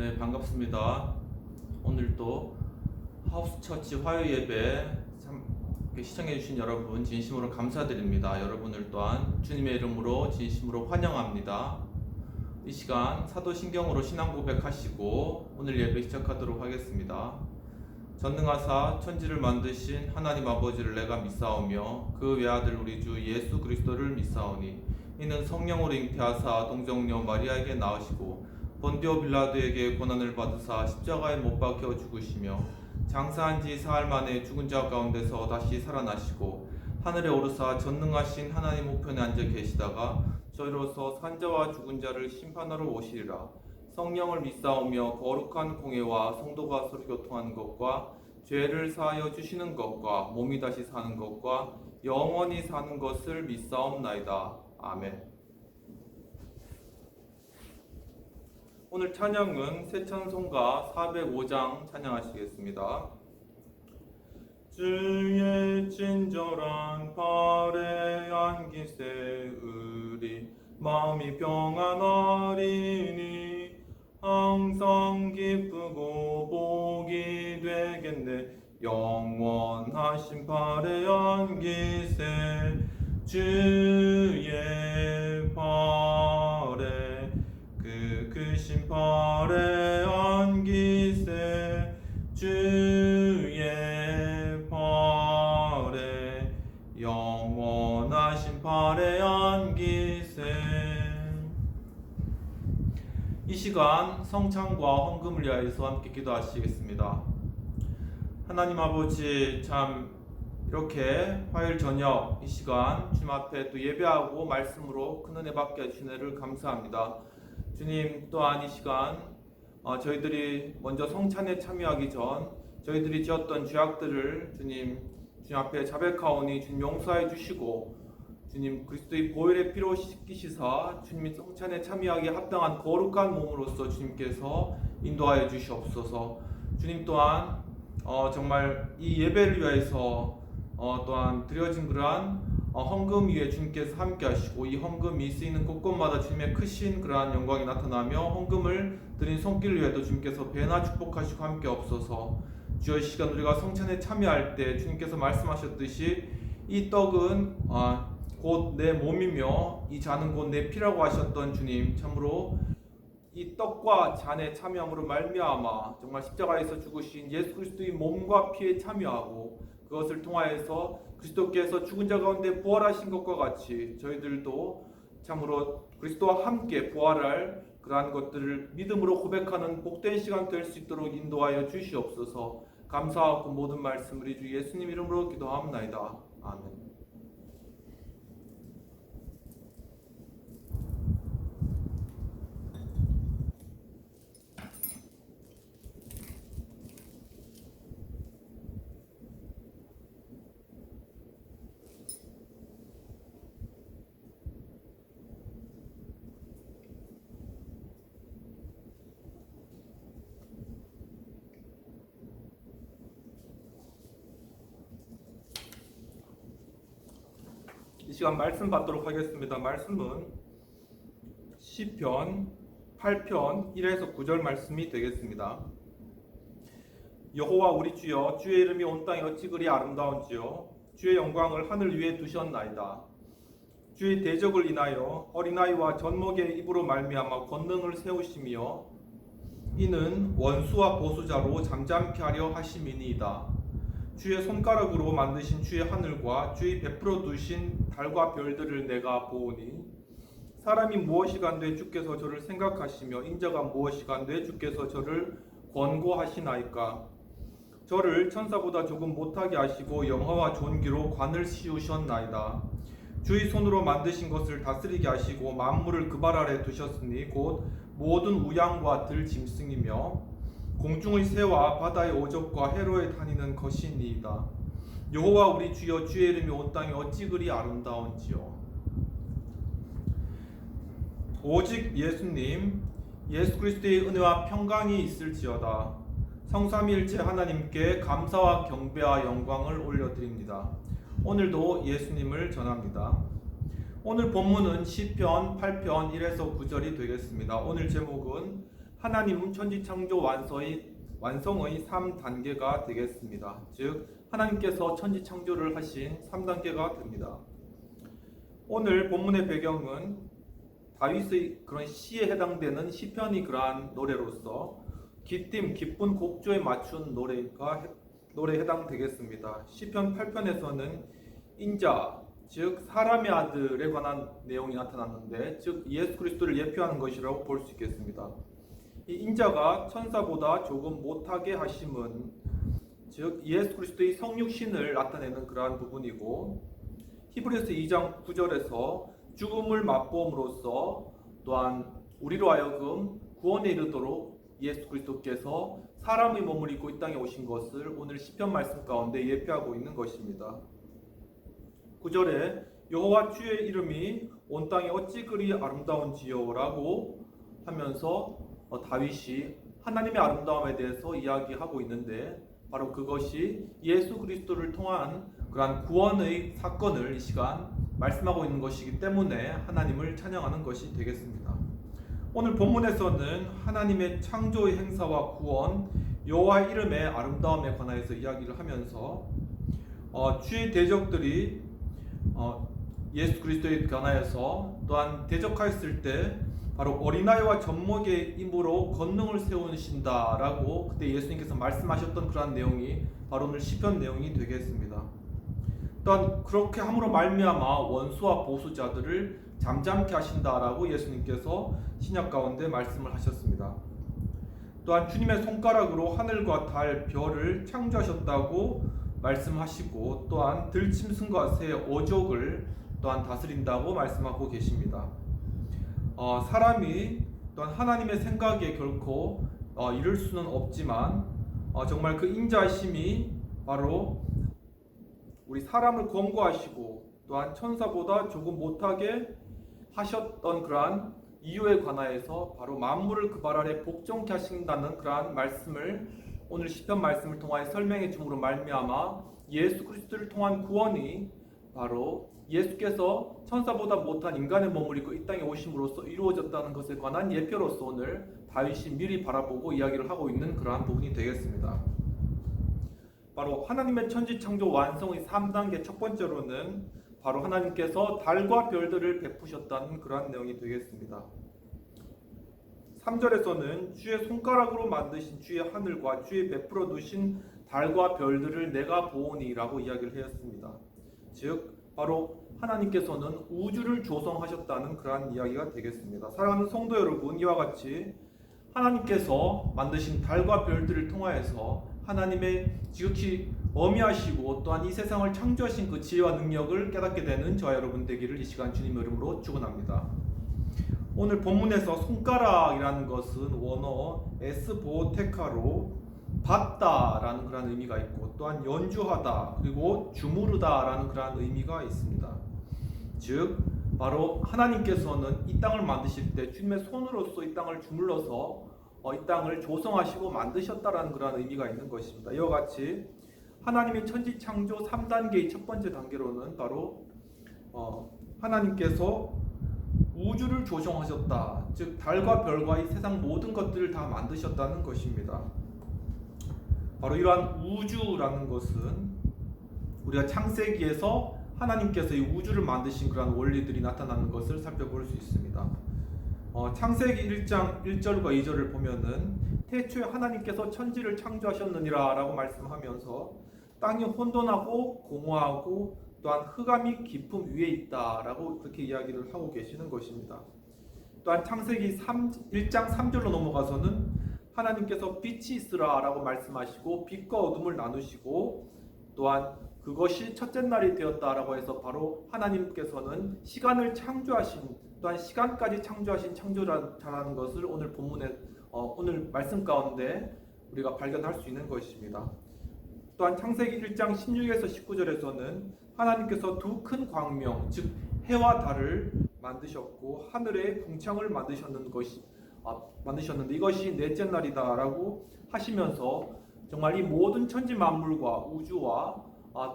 네, 반갑습니다. 오늘 또 하우스처치 화요 예배 시청해주신 여러분 진심으로 감사드립니다. 여러분을 또한 주님의 이름으로 진심으로 환영합니다. 이 시간 사도신경으로 신앙 고백하시고 오늘 예배 시작하도록 하겠습니다. 전능하사 천지를 만드신 하나님 아버지를 내가 믿사오며 그 외아들 우리 주 예수 그리스도를 믿사오니 이는 성령으로 잉태하사 동정녀 마리아에게 낳으시고 본디오 빌라도에게 고난을 받으사 십자가에 못 박혀 죽으시며 장사한 지 사흘 만에 죽은 자 가운데서 다시 살아나시고 하늘에 오르사 전능하신 하나님 우편에 앉아 계시다가 저희로서 산자와 죽은 자를 심판하러 오시리라. 성령을 믿사오며 거룩한 공예와 성도가 서로 교통하는 것과 죄를 사하여 주시는 것과 몸이 다시 사는 것과 영원히 사는 것을 믿사옵나이다. 아멘. 오늘 찬양은 새 찬송가 405장 찬양하시겠습니다. 주의 친절한 발에 안기세으리 마음이 평안하리니 항상 기쁘고 복이 되겠네. 영원하신 발에 안기세 주의 발에 그 크신 발에 안기세 주의 발에 영원하신 발에 안기세. 이 시간 성찬과 헌금을 위하여서 함께 기도하시겠습니다. 하나님 아버지, 참 이렇게 화요일 저녁 이 시간 주님 앞에 또 예배하고 말씀으로 큰 은혜 받게 해주신 은혜를 감사합니다. 주님, 또한 이 시간 저희들이 먼저 성찬에 참여하기 전 저희들이 지었던 죄악들을 주님 앞에 자백하오니 주님 용서해 주시고 주님 그리스도의 보혈의 피로 씻기시사 주님 성찬에 참여하기에 합당한 거룩한 몸으로서 주님께서 인도하여 주시옵소서. 주님 또한 정말 이 예배를 위해서 또한 드려진 그러한 헌금 위에 주님께서 함께 하시고 이 헌금이 쓰이는 곳곳마다 주님의 크신 그러한 영광이 나타나며 헌금을 드린 손길 위에도 주님께서 배나 축복하시고 함께 없어서 주여 이 시간 우리가 성찬에 참여할 때 주님께서 말씀하셨듯이 이 떡은 곧 내 몸이며 이 잔은 곧 내 피라고 하셨던 주님, 참으로 이 떡과 잔에 참여함으로 말미암아 정말 십자가에서 죽으신 예수 그리스도의 몸과 피에 참여하고 그것을 통하여서 그리스도께서 죽은 자 가운데 부활하신 것과 같이 저희들도 참으로 그리스도와 함께 부활할 그러한 것들을 믿음으로 고백하는 복된 시간 될 수 있도록 인도하여 주시옵소서. 감사하고 모든 말씀 우리 주 예수님 이름으로 기도하옵나이다. 아멘. 이 시간 말씀 받도록 하겠습니다. 말씀은 시편 8편 1에서 9절 말씀이 되겠습니다. 여호와 우리 주여, 주의 이름이 온 땅에 어찌 그리 아름다운지요. 주의 영광을 하늘 위에 두셨나이다. 주의 대적을 인하여 어린아이와 젖먹이의 입으로 말미암아 권능을 세우시며 이는 원수와 보수자로 잠잠케 하려 하심이니이다. 주의 손가락으로 만드신 주의 하늘과 주의 베풀어 두신 달과 별들을 내가 보오니 사람이 무엇이 간되 주께서 저를 생각하시며 인자가 무엇이 간되 주께서 저를 권고하시나이까. 저를 천사보다 조금 못하게 하시고 영화와 존귀로 관을 씌우셨나이다. 주의 손으로 만드신 것을 다스리게 하시고 만물을 그 발 아래 두셨으니 곧 모든 우양과 들 짐승이며 공중의 새와 바다의 오적과 해로에 다니는 것이니이다. 여호와 우리 주여, 주의 이름이 온 땅에 어찌 그리 아름다운지요. 오직 예수님, 예수 그리스도의 은혜와 평강이 있을지어다. 성삼위일체 하나님께 감사와 경배와 영광을 올려드립니다. 오늘도 예수님을 전합니다. 오늘 본문은 시편 8편 1에서 9절이 되겠습니다. 오늘 제목은 하나님은 천지창조 완성의 3단계가 되겠습니다. 즉 하나님께서 천지창조를 하신 3단계가 됩니다. 오늘 본문의 배경은 다윗의 그런 시에 해당되는 시편이 그러한 노래로서 기쁜 곡조에 맞춘 노래에 해당되겠습니다. 시편 8편에서는 인자, 즉 사람의 아들에 관한 내용이 나타났는데, 즉 예수 그리스도를 예표하는 것이라고 볼 수 있겠습니다. 이 인자가 천사보다 조금 못하게 하심은 즉 예수 그리스도의 성육신을 나타내는 그러한 부분이고, 히브리서 2장 9절에서 죽음을 맛보음으로써 또한 우리로 하여금 구원에 이르도록 예수 그리스도께서 사람의 몸을 입고 이 땅에 오신 것을 오늘 시편 말씀 가운데 예표하고 있는 것입니다. 9절에 여호와 주의 이름이 온 땅에 어찌 그리 아름다운지요라고 하면서 다윗이 하나님의 아름다움에 대해서 이야기하고 있는데, 바로 그것이 예수 그리스도를 통한 그러한 구원의 사건을 이 시간 말씀하고 있는 것이기 때문에 하나님을 찬양하는 것이 되겠습니다. 오늘 본문에서는 하나님의 창조의 행사와 구원, 여호와 이름의 아름다움에 관하여서 이야기를 하면서 주의 대적들이 예수 그리스도에 관하여서 또한 대적하였을 때 바로 어린아이와 젖먹이의 힘으로 권능을 세우신다라고 그때 예수님께서 말씀하셨던 그러한 내용이 바로 오늘 시편 내용이 되겠습니다. 또한 그렇게 함으로 말미암아 원수와 보수자들을 잠잠케 하신다라고 예수님께서 신약 가운데 말씀을 하셨습니다. 또한 주님의 손가락으로 하늘과 달, 별을 창조하셨다고 말씀하시고, 또한 들짐승과 새, 어족을 또한 다스린다고 말씀하고 계십니다. 사람이 또한 하나님의 생각에 결코 이룰 수는 없지만 정말 그 인자하심이 바로 우리 사람을 권고하시고 또한 천사보다 조금 못하게 하셨던 그러한 이유에 관하여서 바로 만물을 그 발 아래 복종케 하신다는 그러한 말씀을 오늘 시편 말씀을 통하여 설명해 줌으로 말미암아 예수 그리스도를 통한 구원이 바로 예수께서 천사보다 못한 인간의 몸을 입고 이 땅에 오심으로써 이루어졌다는 것에 관한 예표로서 오늘 다윗이 미리 바라보고 이야기를 하고 있는 그러한 부분이 되겠습니다. 바로 하나님의 천지창조 완성의 3단계 첫 번째로는 바로 하나님께서 달과 별들을 베푸셨다는 그러한 내용이 되겠습니다. 3절에서는 주의 손가락으로 만드신 주의 하늘과 주의 베풀어 두신 달과 별들을 내가 보오니라고 이야기를 하였습니다. 즉 바로 하나님께서는 우주를 조성하셨다는 그러한 이야기가 되겠습니다. 사랑하는 성도 여러분, 이와 같이 하나님께서 만드신 달과 별들을 통하여서 하나님의 지극히 어미하시고 또한 이 세상을 창조하신 그 지혜와 능력을 깨닫게 되는 저와 여러분 되기를 이 시간 주님의 이름으로 축원합니다. 오늘 본문에서 손가락이라는 것은 원어 에스보테카로 받다라는 그런 의미가 있고, 또한 연주하다 그리고 주무르다라는 그런 의미가 있습니다. 즉 바로 하나님께서는 이 땅을 만드실 때 주님의 손으로서 이 땅을 주물러서 이 땅을 조성하시고 만드셨다라는 그런 의미가 있는 것입니다. 이와 같이 하나님의 천지 창조 3단계의 첫 번째 단계로는 바로 하나님께서 우주를 조성하셨다. 즉 달과 별과 이 세상 모든 것들을 다 만드셨다는 것입니다. 바로 이러한 우주라는 것은 우리가 창세기에서 하나님께서 이 우주를 만드신 그런 원리들이 나타나는 것을 살펴볼 수 있습니다. 창세기 1장 1절과 2절을 보면은 태초에 하나님께서 천지를 창조하셨느니라 라고 말씀하면서 땅이 혼돈하고 공허하고 또한 흑암이 깊음 위에 있다 라고 그렇게 이야기를 하고 계시는 것입니다. 또한 창세기 1장 3절로 넘어가서는 하나님께서 빛이 있으라 라고 말씀하시고 빛과 어둠을 나누시고, 또한 그것이 첫째 날이 되었다라고 해서 바로 하나님께서는 시간을 창조하신, 또한 시간까지 창조하신 창조자라는 것을 오늘 본문에 오늘 말씀 가운데 우리가 발견할 수 있는 것입니다. 또한 창세기 1장 16에서 19절에서는 하나님께서 두 큰 광명, 즉 해와 달을 만드셨고 하늘에 궁창을 만드셨는데 이것이 넷째 날이다라고 하시면서 정말 이 모든 천지 만물과 우주와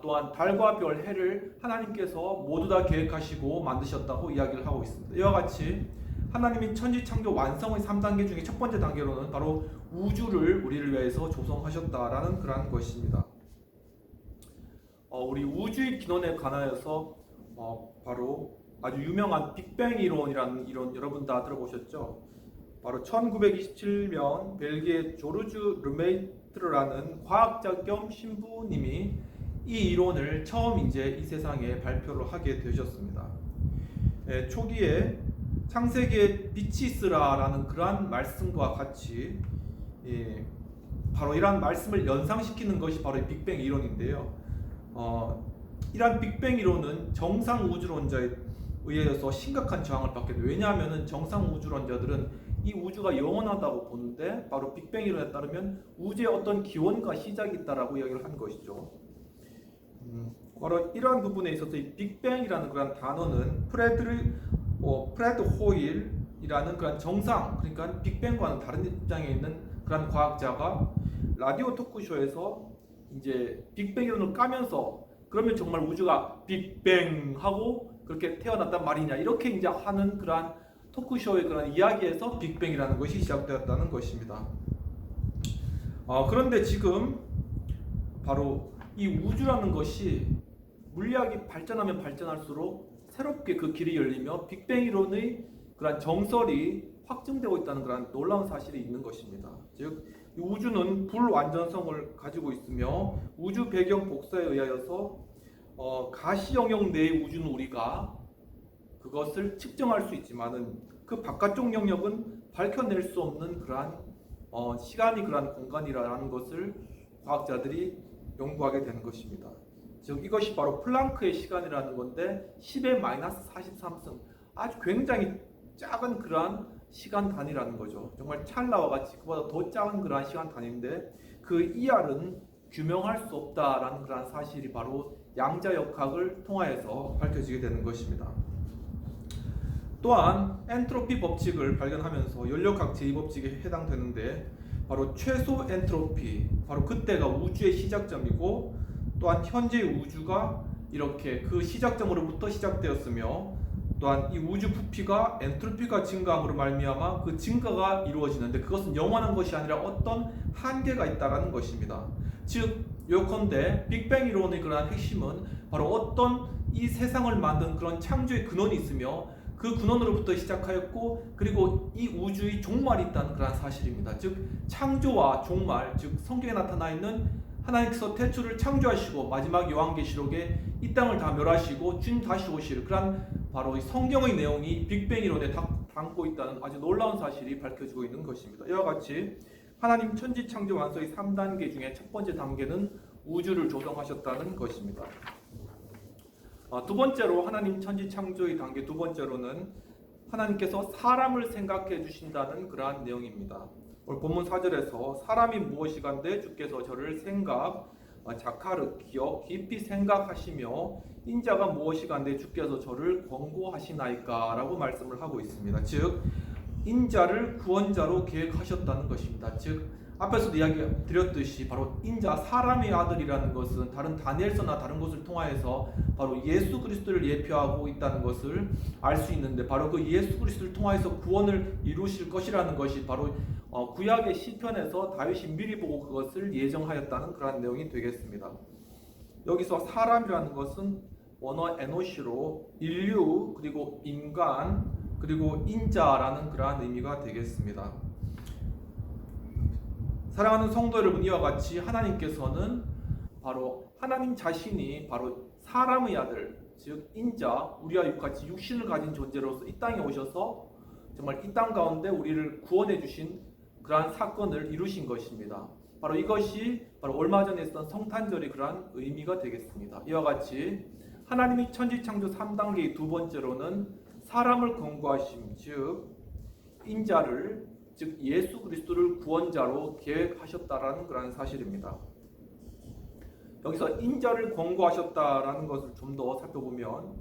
또한 달과 별, 해를 하나님께서 모두 다 계획하시고 만드셨다고 이야기를 하고 있습니다. 이와 같이 하나님이 천지창조 완성의 3단계 중에 첫 번째 단계로는 바로 우주를 우리를 위해서 조성하셨다라는 그런 것입니다. 우리 우주의 기원에 관하여서 바로 아주 유명한 빅뱅 이론이라는 이론 여러분 다 들어보셨죠? 바로 1927년 벨기에 조르주 르메이트르라는 과학자 겸 신부님이 이 이론을 처음 이 세상에 발표를 하게 되셨습니다. 초기에 창세기에 빛이 있으라라는 그러한 말씀과 같이 바로 이러한 말씀을 연상시키는 것이 바로 빅뱅 이론인데요. 이러한 빅뱅 이론은 정상 우주론자에 의해서 심각한 저항을 받게 돼요. 왜냐하면 정상 우주론자들은 이 우주가 영원하다고 보는데 바로 빅뱅 이론에 따르면 우주의 어떤 기원과 시작이 있다라고 이야기를 한 것이죠. 바로 이러한 부분에 있어서 이 빅뱅이라는 그런 단어는 프레드 호일이라는 그런 정상, 그러니까 빅뱅과는 다른 입장에 있는 그런 과학자가 라디오 토크쇼에서 이제 빅뱅 이론을 까면서 그러면 정말 우주가 빅뱅하고 그렇게 태어났단 말이냐 이렇게 이제 하는 그러한 토크쇼의 그런 이야기에서 빅뱅이라는 것이 시작되었다는 것입니다. 그런데 지금 바로 이 우주라는 것이 물리학이 발전하면 발전할수록 새롭게 그 길이 열리며 빅뱅 이론의 그런 정설이 확증되고 있다는 그런 놀라운 사실이 있는 것입니다. 즉 우주는 불완전성을 가지고 있으며 우주 배경 복사에 의하여서 가시 영역 내의 우주는 우리가 그것을 측정할 수 있지만은 그 바깥쪽 영역은 밝혀낼 수 없는 그러한 시간이 그러한 공간이라는 것을 과학자들이 연구하게 되는 것입니다. 즉 이것이 바로 플랑크의 시간이라는 건데 10의 마이너스 43승 아주 굉장히 작은 그러한 시간 단위라는 거죠. 정말 찰나와 같이 그보다 더 작은 그러한 시간 단위인데 그 ER은 규명할 수 없다라는 그러한 사실이 바로 양자역학을 통하여서 밝혀지게 되는 것입니다. 또한 엔트로피 법칙을 발견하면서 연력학 제2법칙에 해당되는데 바로 최소 엔트로피, 바로 그때가 우주의 시작점이고 또한 현재의 우주가 이렇게 그 시작점으로부터 시작되었으며 또한 이 우주 부피가 엔트로피가 증가함으로 말미암아 그 증가가 이루어지는데 그것은 영원한 것이 아니라 어떤 한계가 있다라는 것입니다. 즉 요컨대 빅뱅 이론의 그러한 핵심은 바로 어떤 이 세상을 만든 그런 창조의 근원이 있으며 그 근원으로부터 시작하였고 그리고 이 우주의 종말이 있다는 그런 사실입니다. 즉 창조와 종말, 즉 성경에 나타나 있는 하나님께서 태초를 창조하시고 마지막 요한계시록에 이 땅을 다 멸하시고 주님 다시 오실 그런 바로 이 성경의 내용이 빅뱅 이론에 담고 있다는 아주 놀라운 사실이 밝혀지고 있는 것입니다. 이와 같이 하나님 천지 창조 완성의 3단계 중에 첫 번째 단계는 우주를 조성하셨다는 것입니다. 두 번째로 하나님 천지 창조의 단계 두 번째로는 하나님께서 사람을 생각해 주신다는 그러한 내용입니다. 오늘 본문 4절에서 사람이 무엇이간데 주께서 저를 자카르 기억 깊이 생각하시며 인자가 무엇이간데 주께서 저를 권고하시나이까 라고 말씀을 하고 있습니다. 즉 인자를 구원자로 계획하셨다는 것입니다. 즉 앞에서도 이야기 드렸듯이 바로 인자 사람의 아들이라는 것은 다른 다니엘서나 다른 것을 통하여서 바로 예수 그리스도를 예표하고 있다는 것을 알 수 있는데 바로 그 예수 그리스도를 통하여서 구원을 이루실 것이라는 것이 바로 구약의 시편에서 다윗이 미리 보고 그것을 예정하였다는 그런 내용이 되겠습니다. 여기서 사람이라는 것은 원어 에노시로 인류 그리고 인간 그리고 인자라는 그러한 의미가 되겠습니다. 사랑하는 성도 여러분, 이와 같이 하나님께서는 바로 하나님 자신이 바로 사람의 아들, 즉 인자, 우리와 같이 육신을 가진 존재로서 이 땅에 오셔서 정말 이 땅 가운데 우리를 구원해 주신 그러한 사건을 이루신 것입니다. 바로 이것이 바로 얼마 전에 있었던 성탄절의 그러한 의미가 되겠습니다. 이와 같이 하나님이 천지창조 3단계의 두 번째로는 사람을 권고하심, 즉 인자를 즉 예수 그리스도를 구원자로 계획하셨다라는 그런 사실입니다. 여기서 인자를 권고하셨다라는 것을 좀 더 살펴보면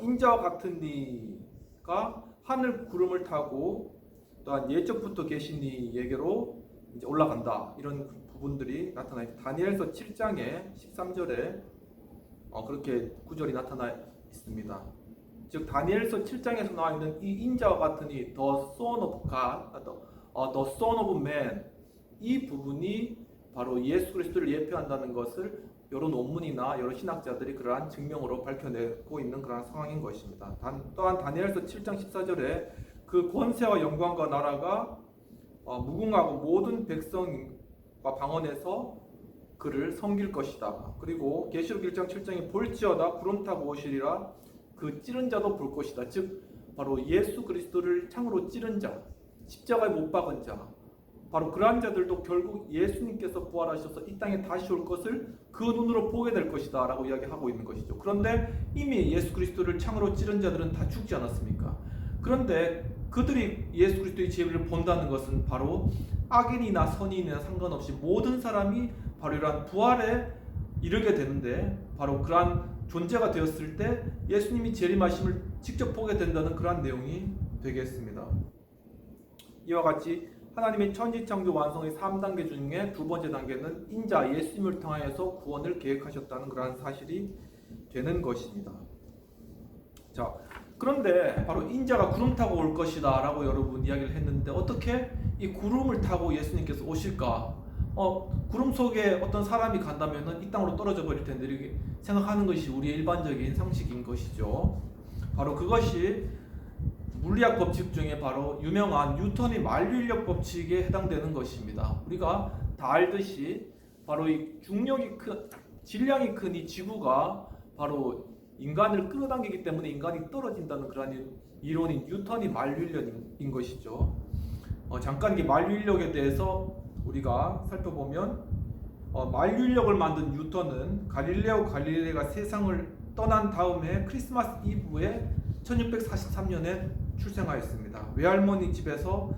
인자와 같은 이가 하늘 구름을 타고 또한 예적부터 계신 이에게로 이제 올라간다 이런 부분들이 나타나 있습니다. 다니엘서 7장에 13절에 그렇게 구절이 나타나 있습니다. 즉 다니엘서 7장에서 나와 있는 이 인자와 같으니 the son of God, the son of man, 이 부분이 바로 예수 그리스도를 예표한다는 것을 여러 논문이나 여러 신학자들이 그러한 증명으로 밝혀내고 있는 그러한 상황인 것입니다. 또한 다니엘서 7장 14절에 그 권세와 영광과 나라가 무궁하고 모든 백성과 방언에서 그를 섬길 것이다. 그리고 계시록 1장 7장에 볼지어다 구름 타고 오시리라 그 찌른 자도 볼 것이다. 즉 바로 예수 그리스도를 창으로 찌른 자, 십자가에 못 박은 자, 바로 그러한 자들도 결국 예수님께서 부활하셔서 이 땅에 다시 올 것을 그 눈으로 보게 될 것이다 라고 이야기하고 있는 것이죠. 그런데 이미 예수 그리스도를 창으로 찌른 자들은 다 죽지 않았습니까? 그런데 그들이 예수 그리스도의 재림을 본다는 것은 바로 악인이나 선인이나 상관없이 모든 사람이 바로 이러한 부활에 이르게 되는데, 바로 그러한 존재가 되었을 때 예수님이 재림하심을 직접 보게 된다는 그러한 내용이 되겠습니다. 이와 같이 하나님의 천지창조 완성의 3단계 중에 두 번째 단계는 인자 예수님을 통하여서 구원을 계획하셨다는 그러한 사실이 되는 것입니다. 자, 그런데 바로 인자가 구름 타고 올 것이다 라고 여러분 이야기를 했는데, 어떻게 이 구름을 타고 예수님께서 오실까? 구름 속에 어떤 사람이 간다면 이 땅으로 떨어져 버릴 텐데 이렇게 생각하는 것이 우리의 일반적인 상식인 것이죠. 바로 그것이 물리학 법칙 중에 바로 유명한 뉴턴의 만류인력 법칙에 해당되는 것입니다. 우리가 다 알듯이 바로 이 중력이 큰, 질량이 큰 이 지구가 바로 인간을 끌어당기기 때문에 인간이 떨어진다는 그런 이론인 뉴턴의 만류인력인 것이죠. 잠깐 이 만류인력에 대해서 우리가 살펴보면 만류인력을 만든 뉴턴은 갈릴레오 갈릴레이가 세상을 떠난 다음에 크리스마스 이브에 1643년에 출생하였습니다. 외할머니 집에서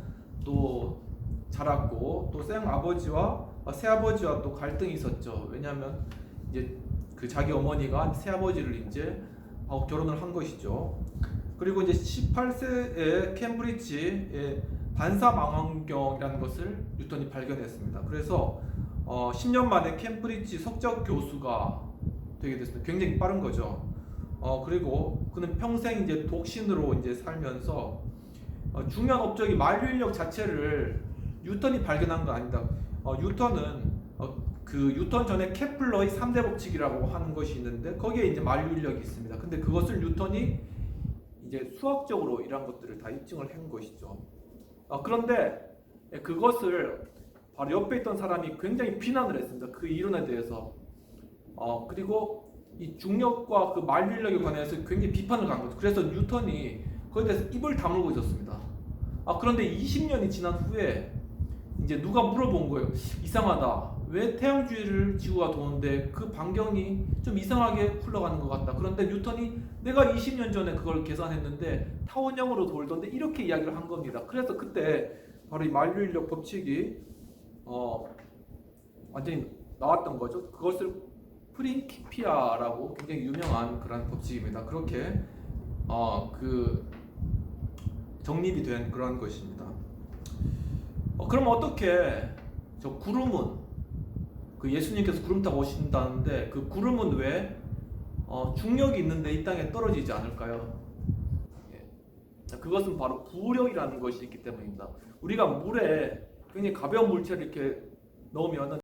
또 자랐고, 또 생아버지와 새아버지와 또 갈등이 있었죠. 왜냐하면 이제 그 자기 어머니가 새아버지를 이제 결혼을 한 것이죠. 그리고 이제 18세에 캠브리지에 반사망원경이라는 것을 뉴턴이 발견했습니다. 그래서 10년 만에 캠브리지 석적 교수가 되게 됐습니다. 굉장히 빠른 거죠. 그리고 그는 평생 이제 독신으로 이제 살면서 중요한 업적이 만류인력 자체를 뉴턴이 발견한 거 아니다. 뉴턴은 그 뉴턴 전에 케플러의 3대 법칙이라고 하는 것이 있는데 거기에 이제 만류인력이 있습니다. 근데 그것을 뉴턴이 이제 수학적으로 이러한 것들을 다 입증을 한 것이죠. 그런데 그것을 바로 옆에 있던 사람이 굉장히 비난을 했습니다. 그 이론에 대해서. 그리고 이 중력과 그 만류인력에 관해서 굉장히 비판을 간 거죠. 그래서 뉴턴이 거기에 대해서 입을 다물고 있었습니다. 그런데 20년이 지난 후에 이제 누가 물어본 거예요. 이상하다. 왜 태양 주위를 지구가 도는데 그 반경이 좀 이상하게 흘러가는 것 같다. 그런데 뉴턴이 내가 20년 전에 그걸 계산했는데 타원형으로 돌던데 이렇게 이야기를 한 겁니다. 그래서 그때 바로 이 만류인력 법칙이 완전히 나왔던 거죠. 그것을 프린키피아라고 굉장히 유명한 그런 법칙입니다. 그렇게 그 정립이 된 그런 것입니다. 그럼 어떻게 저 구름은 그 예수님께서 구름 타고 오신다는데 그 구름은 왜 중력이 있는데 이 땅에 떨어지지 않을까요? 그것은 바로 부력이라는 것이 있기 때문입니다. 우리가 물에 굉장히 가벼운 물체를 이렇게 넣으면